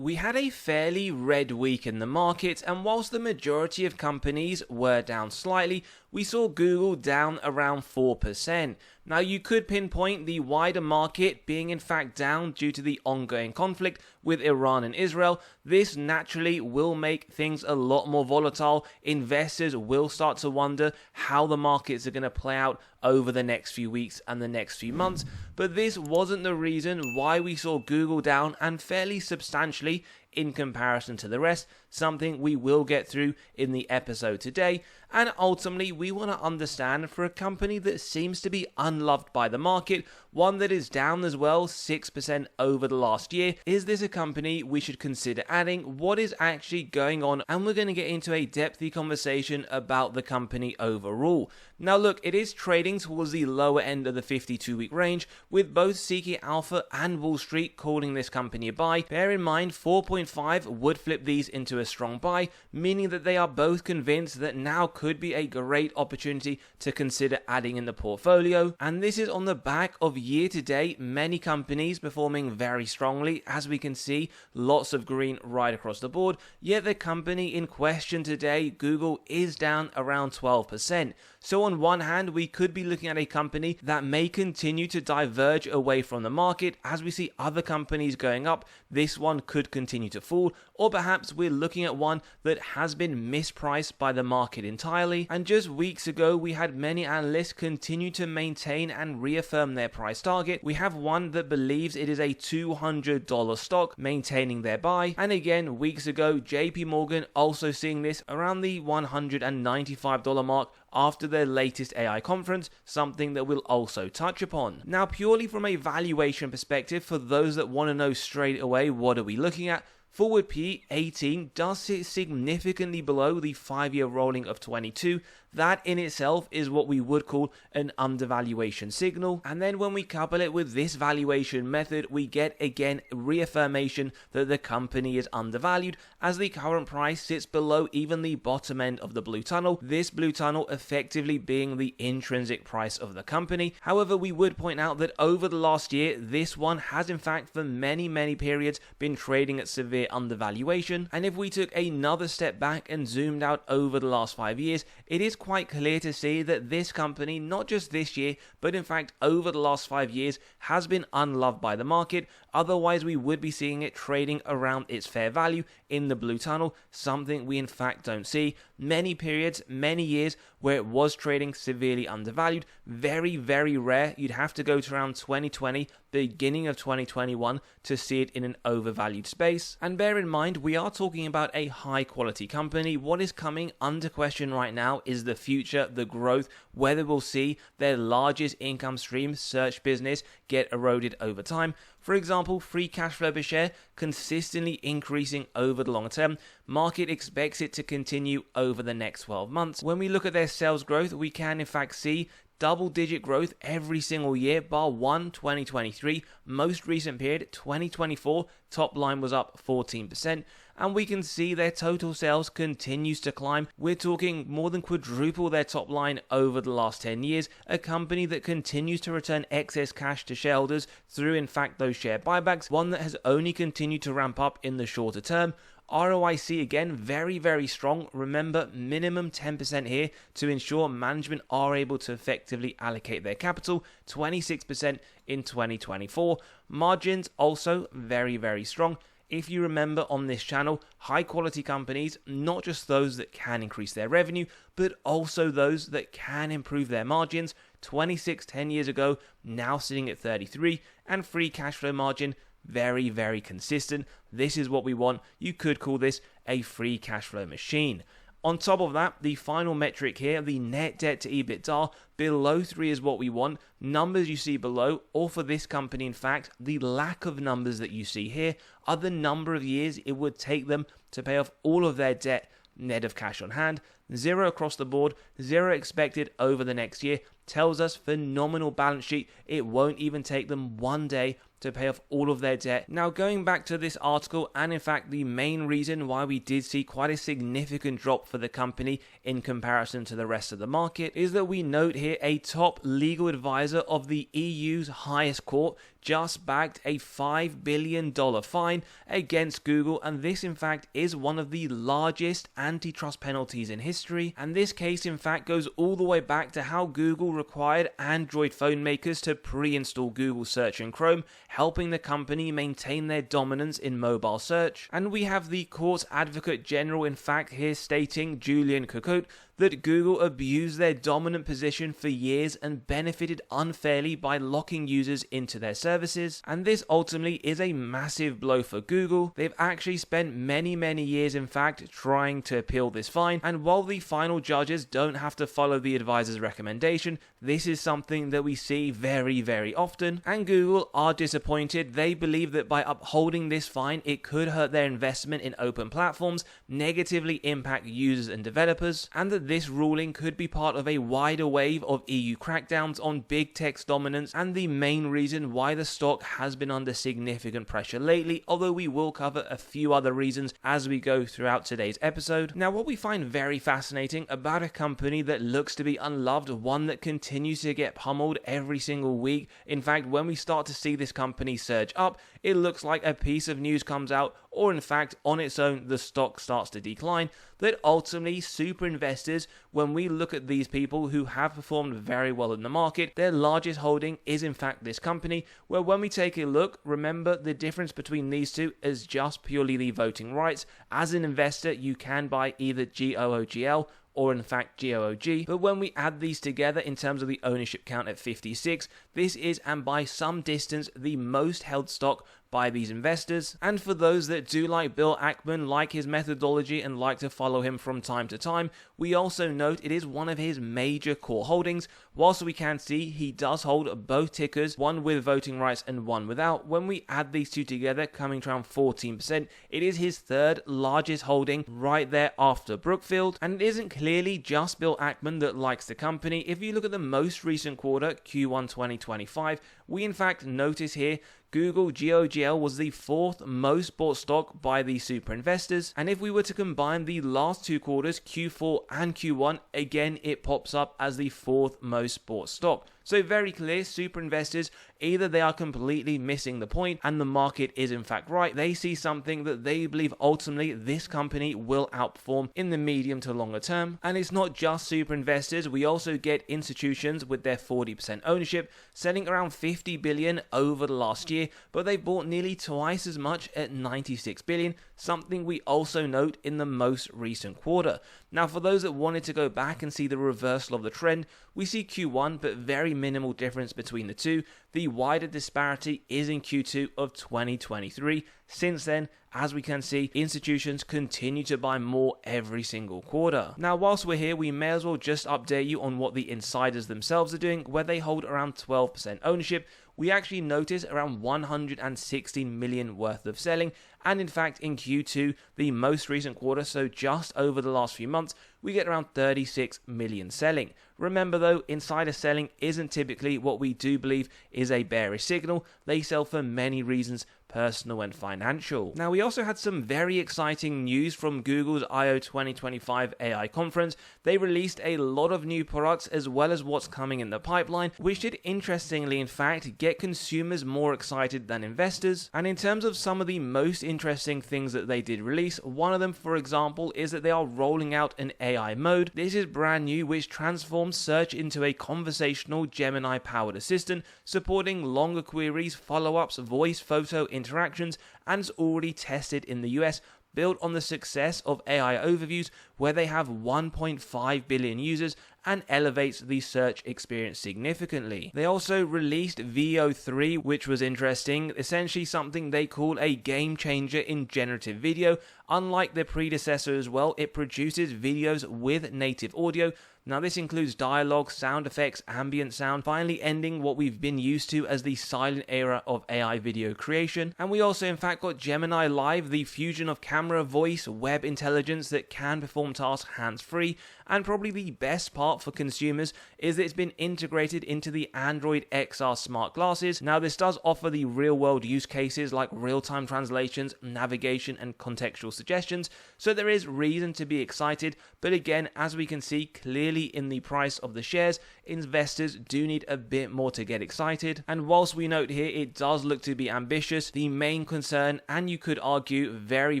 We had a fairly red week in the market, and whilst the majority of companies were down slightly, we saw Google down around 4%. Now, you could pinpoint the wider market being in fact down due to the ongoing conflict with Iran and Israel. This naturally will make things a lot more volatile. Investors will start to wonder how the markets are going to play out over the next few weeks and the next few months. But this wasn't the reason why we saw Google down, and fairly substantially in comparison to the rest, something we will get through in the episode today. And ultimately, we want to understand, for a company that seems to be unloved by the market, one that is down as well 6% over the last year, is this a company we should consider adding? What is actually going on? And we're going to get into a depthy conversation about the company overall. Now look, it is trading towards the lower end of the 52-week range, with both Seeking Alpha and Wall Street calling this company a buy. Bear in mind, 4.5 would flip these into a strong buy, meaning that they are both convinced that now could be a great opportunity to consider adding in the portfolio. And this is on the back of year to date, many companies performing very strongly. As we can see, lots of green right across the board, yet the company in question today, Google, is down around 12%. So on one hand, we could be looking at a company that may continue to diverge away from the market. As we see other companies going up, this one could continue to fall. Or perhaps we're looking at one that has been mispriced by the market entirely. And just weeks ago, we had many analysts continue to maintain and reaffirm their price target. We have one that believes it is a $200 stock, maintaining their buy. And again, weeks ago, JP Morgan also seeing this around the $195 mark after their latest AI conference, something that we'll also touch upon. Now, purely from a valuation perspective, for those that want to know straight away what are we looking at, forward P 18 does sit significantly below the 5-year rolling of 22. That in itself is what we would call an undervaluation signal. And then when we couple it with this valuation method, we get again reaffirmation that the company is undervalued, as the current price sits below even the bottom end of the blue tunnel. This blue tunnel effectively being the intrinsic price of the company. However, we would point out that over the last year, this one has in fact for many periods been trading at severe undervaluation. And if we took another step back and zoomed out over the last 5 years, it is quite clear to see that this company, not just this year, but in fact over the last 5 years, has been unloved by the market. Otherwise, we would be seeing it trading around its fair value in the blue tunnel, something we in fact don't see. Many periods, many years where it was trading severely undervalued. Very rare. You'd have to go to around 2020, beginning of 2021 to see it in an overvalued space. And bear in mind, we are talking about a high quality company. What is coming under question right now is the future, the growth, whether we'll see their largest income stream, search business, get eroded over time. For example, free cash flow per share consistently increasing over the long term. Market expects it to continue over the next 12 months. When we look at their sales growth, we can in fact see double-digit growth every single year, bar one, 2023. Most recent period, 2024, top line was up 14%. And we can see their total sales continues to climb. We're talking more than quadruple their top line over the last 10 years. A company that continues to return excess cash to shareholders through, in fact, those share buybacks. One that has only continued to ramp up in the shorter term. ROIC again, very strong. Remember, minimum 10% here to ensure management are able to effectively allocate their capital. 26% in 2024. Margins also very strong. If you remember on this channel, high quality companies, not just those that can increase their revenue, but also those that can improve their margins. 26 10 years ago, now sitting at 33, and free cash flow margin very consistent. This is what we want. You could call this a free cash flow machine. On top of that, the final metric here, the net debt to EBITDA, below 3 is what we want. Numbers you see below, or for this company in fact, the lack of numbers that you see here are the number of years it would take them to pay off all of their debt net of cash on hand. 0 across the board, 0 expected over the next year, tells us phenomenal balance sheet. It won't even take them one day to pay off all of their debt. Now, going back to this article, and in fact the main reason why we did see quite a significant drop for the company in comparison to the rest of the market, is that we note here a top legal advisor of the EU's highest court just backed a $5 billion fine against Google, and this in fact is one of the largest antitrust penalties in history. And this case in fact goes all the way back to how Google required Android phone makers to pre-install Google Search in Chrome, helping the company maintain their dominance in mobile search. And we have the court's advocate general in fact here stating, Julian Cocotte, that Google abused their dominant position for years and benefited unfairly by locking users into their services. And this ultimately is a massive blow for Google. They've actually spent many years in fact trying to appeal this fine, and while the final judges don't have to follow the advisor's recommendation, this is something that we see very often, and Google are disappointed. They believe that by upholding this fine, it could hurt their investment in open platforms, negatively impact users and developers, and that this ruling could be part of a wider wave of EU crackdowns on big tech's dominance, and the main reason why the stock has been under significant pressure lately, although we will cover a few other reasons as we go throughout today's episode. Now, what we find very fascinating about a company that looks to be unloved, one that continues to get pummeled every single week, in fact when we start to see this company surge up, it looks like a piece of news comes out, or in fact on its own the stock starts to decline, that ultimately super investors, when we look at these people who have performed very well in the market, their largest holding is in fact this company, where when we take a look, remember the difference between these two is just purely the voting rights. As an investor, you can buy either GOOGL or in fact GOOG, but when we add these together in terms of the ownership count at 56, this is, and by some distance, the most held stock by these investors. And for those that do like Bill Ackman, like his methodology and like to follow him from time to time, we also note it is one of his major core holdings. Whilst we can see he does hold both tickers, one with voting rights and one without, when we add these two together, coming to around 14%, it is his third largest holding, right there after Brookfield. And it isn't clearly just Bill Ackman that likes the company. If you look at the most recent quarter, Q1 2025, we in fact notice here Google GOOGL was the fourth most bought stock by the super investors, and if we were to combine the last two quarters, Q4 and Q1, again it pops up as the fourth most bought stock. So very clear, super investors, either they are completely missing the point and the market is in fact right, they see something that they believe ultimately this company will outperform in the medium to longer term. And it's not just super investors, we also get institutions with their 40% ownership selling around 50 billion over the last year, but they bought nearly twice as much at 96 billion, something we also note in the most recent quarter. Now, for those that wanted to go back and see the reversal of the trend, we see Q1 but very minimal difference between the two. The wider disparity is in Q2 of 2023. Since then, as we can see, institutions continue to buy more every single quarter. Now, whilst we're here, we may as well just update you on what the insiders themselves are doing, where they hold around 12% ownership. We actually notice around 116 million worth of selling, and in fact in Q2, the most recent quarter, so just over the last few months, we get around 36 million selling. Remember though, insider selling isn't typically what we do believe is a bearish signal. They sell for many reasons, personal and financial. Now, we also had some very exciting news from Google's I/O 2025 AI conference. They released a lot of new products as well as what's coming in the pipeline, which did interestingly in fact get consumers more excited than investors. And in terms of some of the most interesting things that they did release, one of them, for example, is that they are rolling out an AI mode. This is brand new, which transforms search into a conversational Gemini powered assistant, supporting longer queries, follow-ups, voice, photo interactions, and it's already tested in the US, built on the success of AI overviews, where they have 1.5 billion users, and elevates the search experience significantly. They also released VO3, which was interesting, essentially something they call a game changer in generative video. Unlike their predecessor as well, it produces videos with native audio. Now this includes dialogue, sound effects, ambient sound, finally ending what we've been used to as the silent era of AI video creation. And we also in fact got Gemini Live, the fusion of camera, voice, web intelligence that can perform tasks hands-free. And probably the best part for consumers is that it's been integrated into the Android XR smart glasses. Now this does offer the real-world use cases like real-time translations, navigation and contextual suggestions, so there is reason to be excited. But again, as we can see clearly in the price of the shares, investors do need a bit more to get excited. And whilst we note here it does look to be ambitious, the main concern, and you could argue very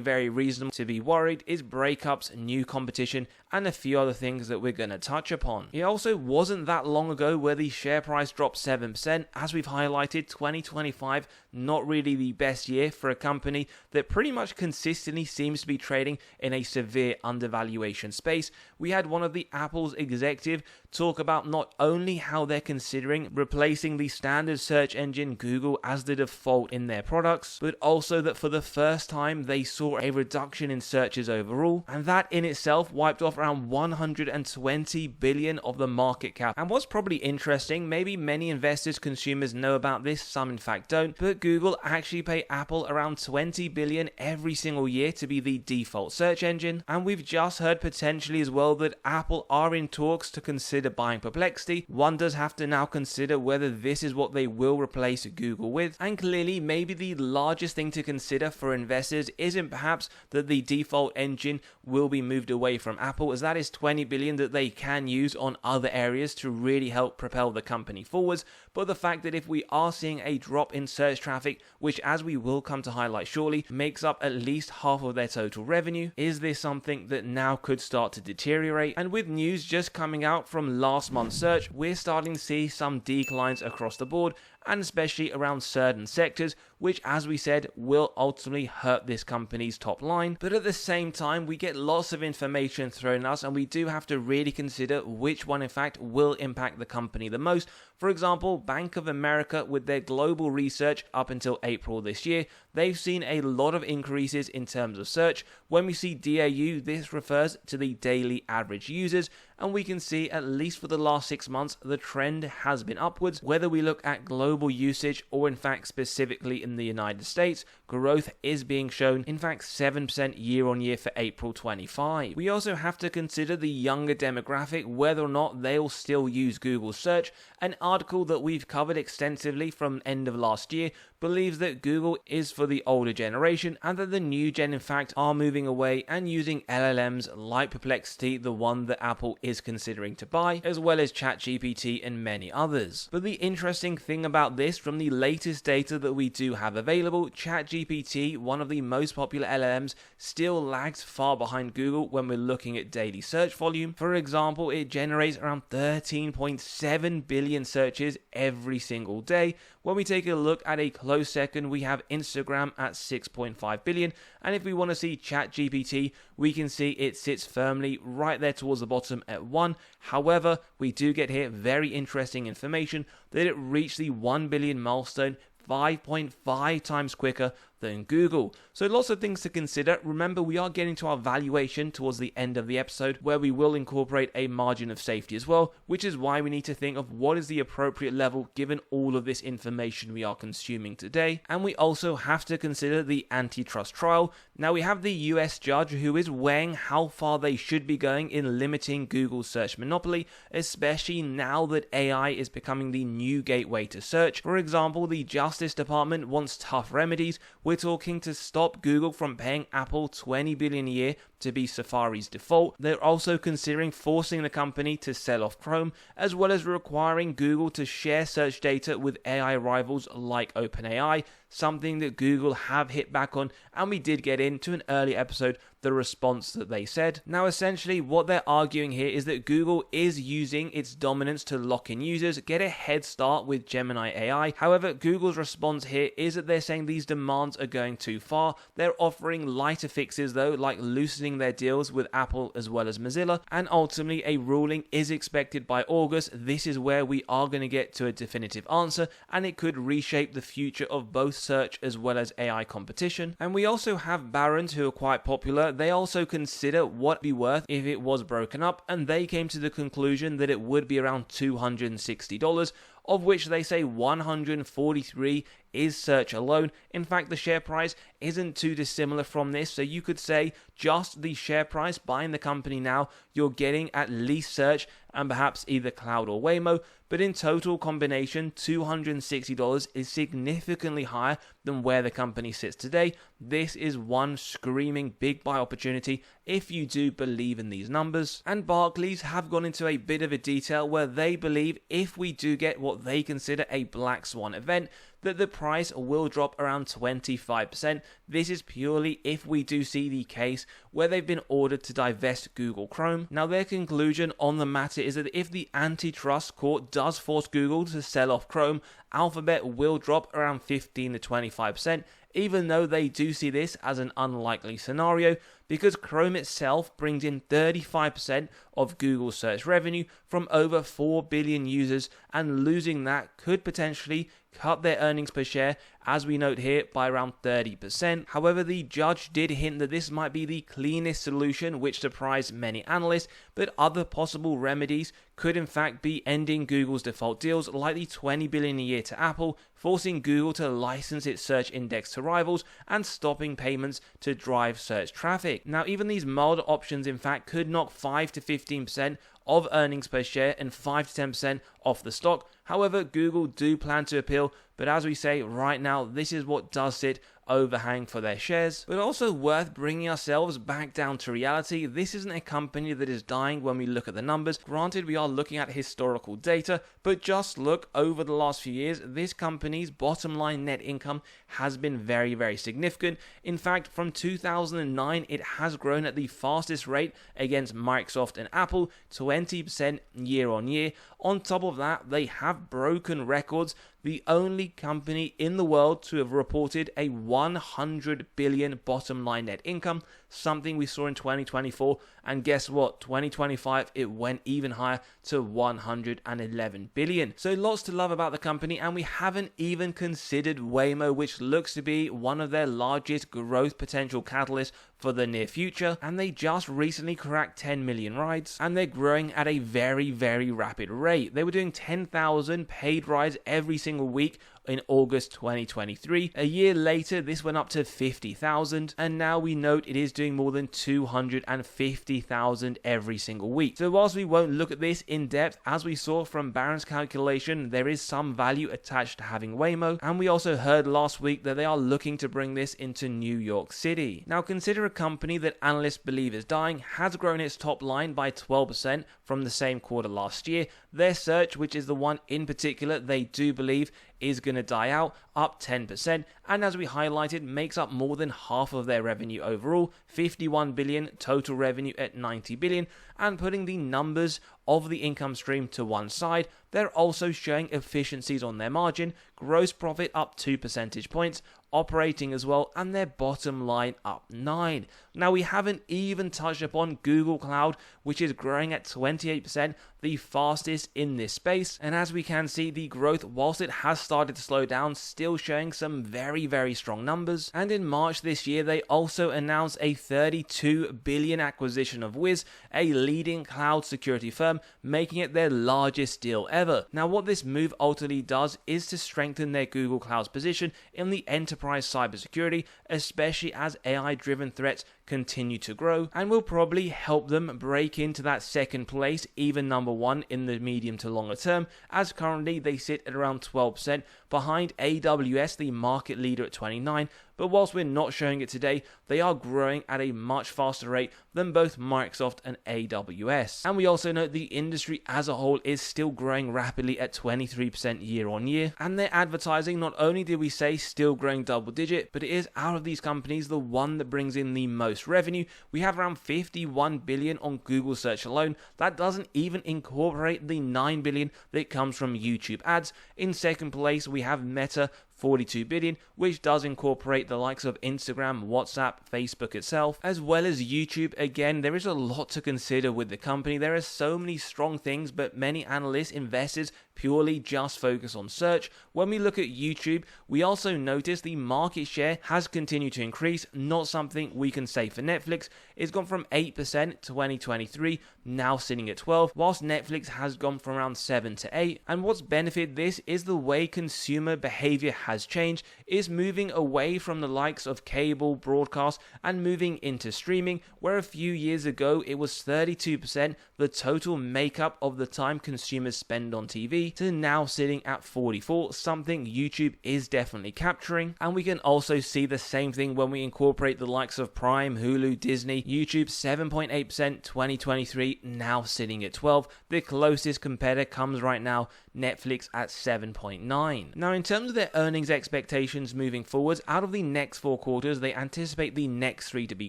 reasonable to be worried, is breakups, new competition and a few other things that we're going to touch upon. It also wasn't that long ago where the share price dropped 7%. As we've highlighted, 2025 not really the best year for a company that pretty much consistently seems to be trading in a severe undervaluation space. We had one of the Apple's executive talk about not only how they're considering replacing the standard search engine Google as the default in their products, but also that for the first time they saw a reduction in searches overall, and that in itself wiped off around 120 billion of the market cap. And what's probably interesting, maybe many investors, consumers know about this, some in fact don't, but Google actually pay Apple around 20 billion every single year to be the default search engine. And we've just heard potentially as well that Apple are in talks to consider buying Perplexity. One does have to now consider whether this is what they will replace Google with. And clearly maybe the largest thing to consider for investors isn't perhaps that the default engine will be moved away from Apple, as that is 20 billion that they can use on other areas to really help propel the company forwards, but the fact that if we are seeing a drop in search traffic, which as we will come to highlight shortly, makes up at least half of their total revenue, is this something that now could start to deteriorate? And with news just coming out from last month's search, we're starting to see some declines across the board, and especially around certain sectors, which as we said will ultimately hurt this company's top line. But at the same time, we get lots of information thrown at us, and we do have to really consider which one in fact will impact the company the most. For example, Bank of America, with their global research up until April this year, they've seen a lot of increases in terms of search. When we see DAU, this refers to the daily average users, and we can see at least for the last 6 months the trend has been upwards. Whether we look at global usage or in fact specifically in the United States, growth is being shown, in fact 7% year on year for April 25. We also have to consider the younger demographic, whether or not they'll still use Google search. An article that we've covered extensively from end of last year believes that Google is for the older generation, and that the new gen in fact are moving away and using LLMs like Perplexity, the one that Apple is considering to buy, as well as ChatGPT and many others. But the interesting thing about this, from the latest data that we do have available, ChatGPT, one of the most popular LLMs, still lags far behind Google when we're looking at daily search volume. For example, it generates around 13.7 billion searches every single day. When we take a look at a close second, we have Instagram at 6.5 billion, and if we want to see ChatGPT, we can see it sits firmly right there towards the bottom at 1. However, we do get here very interesting information that it reached the 1 billion milestone 5.5 times quicker than Google. So lots of things to consider. Remember, we are getting to our valuation towards the end of the episode, where we will incorporate a margin of safety as well, which is why we need to think of what is the appropriate level given all of this information we are consuming today. And we also have to consider the antitrust trial. Now we have the US judge who is weighing how far they should be going in limiting Google's search monopoly, especially now that AI is becoming the new gateway to search. For example, the Justice Department wants tough remedies. We're talking to stop Google from paying Apple 20 billion a year to be Safari's default. They're also considering forcing the company to sell off Chrome, as well as requiring Google to share search data with AI rivals like OpenAI, something that Google have hit back on, and we did get into an earlier episode the response that they said. Now essentially what they're arguing here is that Google is using its dominance to lock in users, get a head start with Gemini AI. However, Google's response here is that they're saying these demands are going too far. They're offering lighter fixes though, like loosening their deals with Apple as well as Mozilla, and ultimately a ruling is expected by August. This is where we are going to get to a definitive answer, and it could reshape the future of both search as well as AI competition. And we also have Barron's, who are quite popular. They also consider what it'd be worth if it was broken up, and they came to the conclusion that it would be around $260, of which they say 143 is search alone. In fact, the share price isn't too dissimilar from this, so you could say just the share price buying the company now, you're getting at least search and perhaps either cloud or Waymo, but in total combination, $260 is significantly higher than where the company sits today. This is one screaming big buy opportunity if you do believe in these numbers. And Barclays have gone into a bit of a detail where they believe if we do get what they consider a black swan event, that the price will drop around 25%. This is purely if we do see the case where they've been ordered to divest Google Chrome. Now, their conclusion on the matter is that if the antitrust court does force Google to sell off Chrome, Alphabet will drop around 15 to 25%, even though they do see this as an unlikely scenario, because Chrome itself brings in 35% of Google search revenue from over 4 billion users, and losing that could potentially cut their earnings per share, as we note here, by around 30%. However, the judge did hint that this might be the cleanest solution, which surprised many analysts, but other possible remedies could in fact be ending Google's default deals like the $20 billion a year to Apple, forcing Google to license its search index to rivals, and stopping payments to drive search traffic. Now, even these milder options in fact could knock 5 to 15% of earnings per share and 5 to 10% off the stock. However, Google do plan to appeal, but as we say right now, this is what does sit overhang for their shares. But also worth bringing ourselves back down to reality. This isn't a company that is dying when we look at the numbers. Granted, we are looking at historical data, but just look over the last few years, this company's bottom line net income has been very, very significant. In fact, from 2009, it has grown at the fastest rate against Microsoft and Apple, 20% year on year. On top of that, they have broken records, the only company in the world to have reported a 100 billion bottom line net income, something we saw in 2024, and guess what, 2025 it went even higher to 111 billion. So lots to love about the company, and we haven't even considered Waymo, which looks to be one of their largest growth potential catalysts for the near future, and they just recently cracked 10 million rides, and they're growing at a very, very rapid rate. They were doing 10,000 paid rides every single week in August 2023. A year later, this went up to 50,000, and now we note it is doing more than 250,000 every single week. So whilst we won't look at this in depth, as we saw from Barron's calculation, there is some value attached to having Waymo, and we also heard last week that they are looking to bring this into New York City. Now, consider a company that analysts believe is dying has grown its top line by 12% from the same quarter last year. Their search, which is the one in particular they do believe is going to die out, up 10%, and as we highlighted, makes up more than half of their revenue overall, 51 billion, total revenue at 90 billion, and putting the numbers of the income stream to one side, they're also showing efficiencies on their margin, gross profit up 2 percentage points, operating as well, and their bottom line up 9. Now, we haven't even touched upon Google Cloud, which is growing at 28%, the fastest in this space, and as we can see, the growth, whilst it has started to slow down, still showing some very, very strong numbers. And in March this year, they also announced a 32 billion acquisition of Wiz, a leading cloud security firm, making it their largest deal ever. Now, what this move ultimately does is to strengthen their Google Cloud's position in the enterprise cybersecurity, especially as AI-driven threats continue to grow, and will probably help them break into that second place, even number one in the medium to longer term, as currently they sit at around 12% behind AWS, the market leader, at 29%. But whilst we're not showing it today, they are growing at a much faster rate than both Microsoft and AWS. And we also note the industry as a whole is still growing rapidly at 23% year on year. And their advertising, not only did we say still growing double digit, but it is out of these companies the one that brings in the most revenue. We have around 51 billion on Google search alone. That doesn't even incorporate the 9 billion that comes from YouTube ads. In second place, we have Meta, 42 billion, which does incorporate the likes of Instagram, WhatsApp, Facebook itself, as well as YouTube. Again, there is a lot to consider with the company. There are so many strong things, but many analysts, investors purely just focus on search. When we look at YouTube, we also notice the market share has continued to increase, not something we can say for Netflix. It's gone from 8% 2023, now sitting at 12, whilst Netflix has gone from around 7 to 8. And what's benefited this is the way consumer behavior has changed, is moving away from the likes of cable, broadcast, and moving into streaming, where a few years ago it was 32% the total makeup of the time consumers spend on TV, to now sitting at 44, something YouTube is definitely capturing. And we can also see the same thing when we incorporate the likes of Prime, Hulu, Disney. YouTube 7.8% 2023, now sitting at 12. The closest competitor comes right now, Netflix at 7.9. Now, in terms of their earnings expectations moving forwards, out of the next 4 quarters, they anticipate the next 3 to be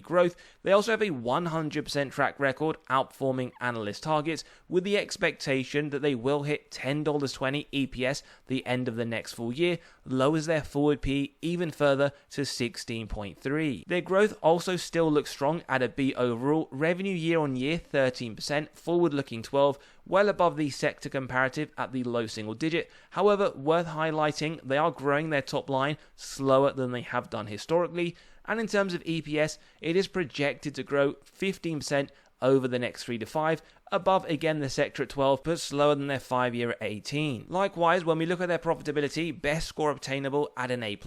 growth. They also have a 100% track record outperforming analyst targets, with the expectation that they will hit $10.20 EPS the end of the next full year, lowers their forward PE even further to 16.3. Their growth also still looks strong at a B overall, revenue year on year 13%, forward looking 12%, well above the sector comparative at the low single digit. However, worth highlighting, they are growing their top line slower than they have done historically, and in terms of EPS, it is projected to grow 15% over the next 3 to 5, above again the sector at 12, but slower than their 5-year at 18. Likewise, when we look at their profitability, best score obtainable at an A+,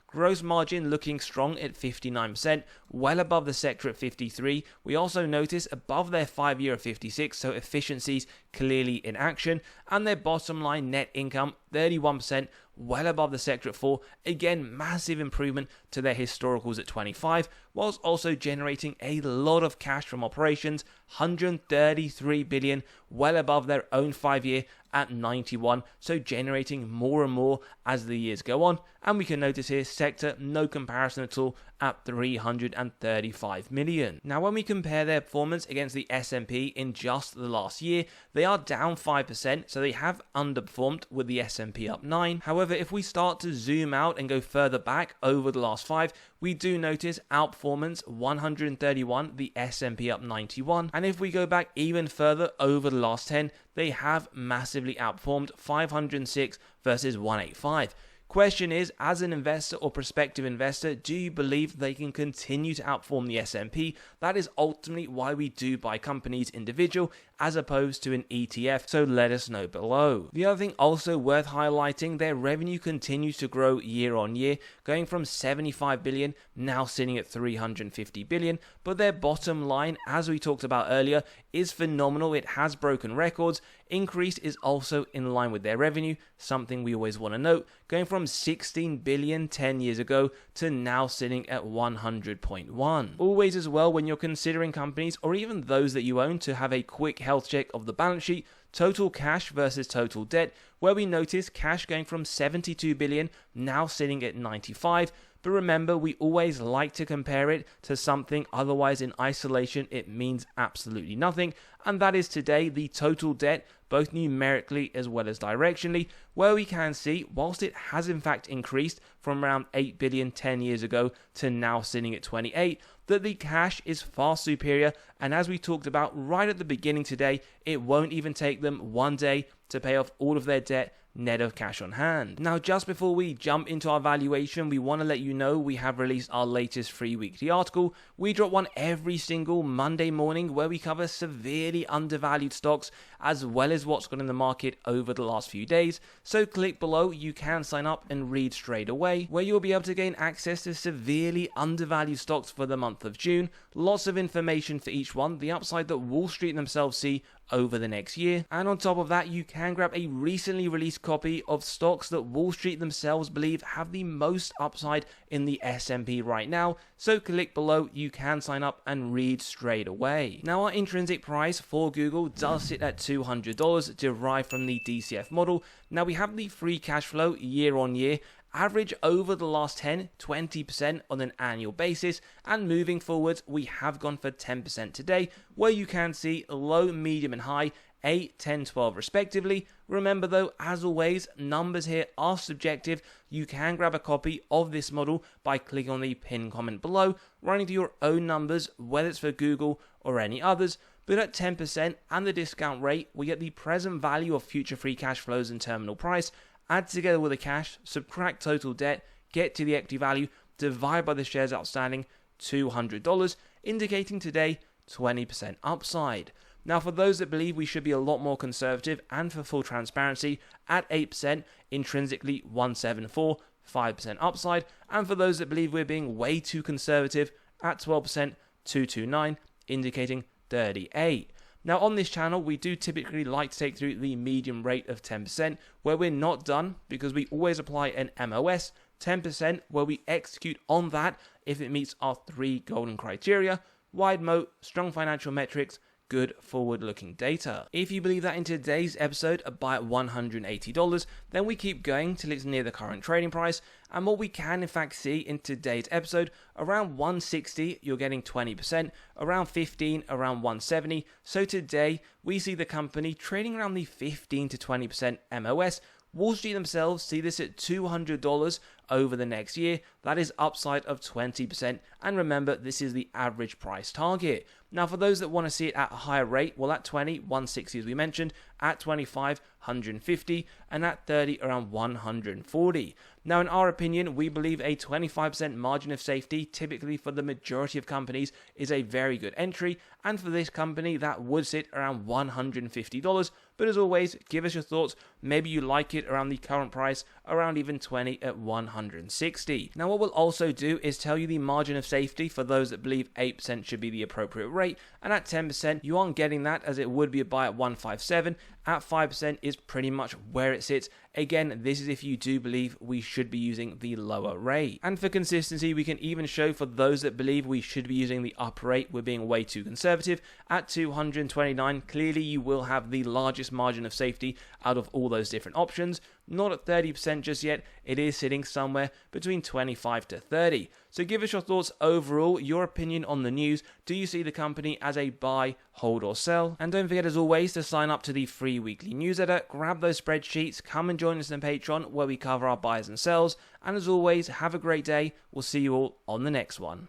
gross margin looking strong at 59%, well above the sector at 53. We also notice above their 5-year at 56, so efficiencies clearly in action, and their bottom line net income 31%, well above the sector at 4. Again, massive improvement to their historicals at 25, whilst also generating a lot of cash from operations, 133 billion, well above their own 5-year at 91, so generating more and more as the years go on. And we can notice here sector no comparison at all at 335 million. Now, when we compare their performance against the S&P in just the last year, they are down 5%, so they have underperformed, with the S&P up 9. However, if we start to zoom out and go further back over the last 5, we do notice outperformance 131, the S&P up 91. And if we go back even further over the last 10, they have massively outperformed, 506 versus 185. Question is, as an investor or prospective investor, do you believe they can continue to outperform the S&P? That is ultimately why we do buy companies individual as opposed to an ETF, so let us know below. The other thing also worth highlighting, their revenue continues to grow year on year, going from 75 billion, now sitting at 350 billion, but their bottom line, as we talked about earlier, is phenomenal. It has broken records. Increase is also in line with their revenue, something we always want to note, going from 16 billion 10 years ago to now sitting at 100.1. Always as well, when you're considering companies or even those that you own, to have a quick health check of the balance sheet, total cash versus total debt, where we notice cash going from 72 billion, now sitting at 95. But remember, we always like to compare it to something, otherwise in isolation it means absolutely nothing, and that is today the total debt, both numerically as well as directionally, where we can see, whilst it has in fact increased from around 8 billion 10 years ago to now sitting at 28, that the cash is far superior, and as we talked about right at the beginning today, it won't even take them one day to pay off all of their debt net of cash on hand. Now, just before we jump into our valuation, we want to let you know we have released our latest free weekly article. We drop one every single Monday morning where we cover severely undervalued stocks as well as what's gone in the market over the last few days. So click below, you can sign up and read straight away, where you'll be able to gain access to severely undervalued stocks for the month of June. Lots of information for each one, the upside that Wall Street themselves see over the next year, and on top of that, you can grab a recently released copy of stocks that Wall Street themselves believe have the most upside in the S&P right now. So click below, you can sign up and read straight away. Now, our intrinsic price for Google does sit at $200, derived from the DCF model. Now, we have the free cash flow year on year, average over the last 20% on an annual basis, and moving forwards we have gone for 10% today, where you can see low, medium and high 8, 10, 12 respectively. Remember though, as always, numbers here are subjective. You can grab a copy of this model by clicking on the pinned comment below, running through your own numbers, whether it's for Google or any others. But at 10% and the discount rate, we get the present value of future free cash flows and terminal price, add together with the cash, subtract total debt, get to the equity value, divide by the shares outstanding, $200, indicating today 20% upside. Now, for those that believe we should be a lot more conservative, and for full transparency, at 8%, intrinsically 174, 5% upside, and for those that believe we're being way too conservative, at 12%, 229, indicating 38. Now, on this channel, we do typically like to take through the medium rate of 10%, where we're not done because we always apply an MOS, 10% where we execute on that if it meets our 3 golden criteria: wide moat, strong financial metrics, good forward-looking data. If you believe that in today's episode, a buy at $180, then we keep going till it's near the current trading price, and what we can in fact see in today's episode, around 160 you're getting 20%, around 15 around 170, so today we see the company trading around the 15 to 20% MOS. Wall Street themselves see this at $200 over the next year. That is upside of 20%. And remember, this is the average price target. Now, for those that want to see it at a higher rate, well, at 20, 160 as we mentioned, at 25, 150, and at 30, around 140. Now, in our opinion, we believe a 25% margin of safety, typically for the majority of companies, is a very good entry. And for this company, that would sit around $150. But as always, give us your thoughts. Maybe you like it around the current price, around even 20 at 160. Now, what we'll also do is tell you the margin of safety for those that believe 8% should be the appropriate rate. And at 10%, you aren't getting that, as it would be a buy at 157. At 5% is pretty much where it sits. Again, this is if you do believe we should be using the lower rate. And for consistency, we can even show for those that believe we should be using the upper rate, we're being way too conservative. At 229, clearly you will have the largest margin of safety out of all those different options. Not at 30% just yet, it is sitting somewhere between 25 to 30. So give us your thoughts overall, your opinion on the news. Do you see the company as a buy, hold or sell? And don't forget as always to sign up to the free weekly newsletter, grab those spreadsheets, come and join us on Patreon where we cover our buys and sells. And as always, have a great day. We'll see you all on the next one.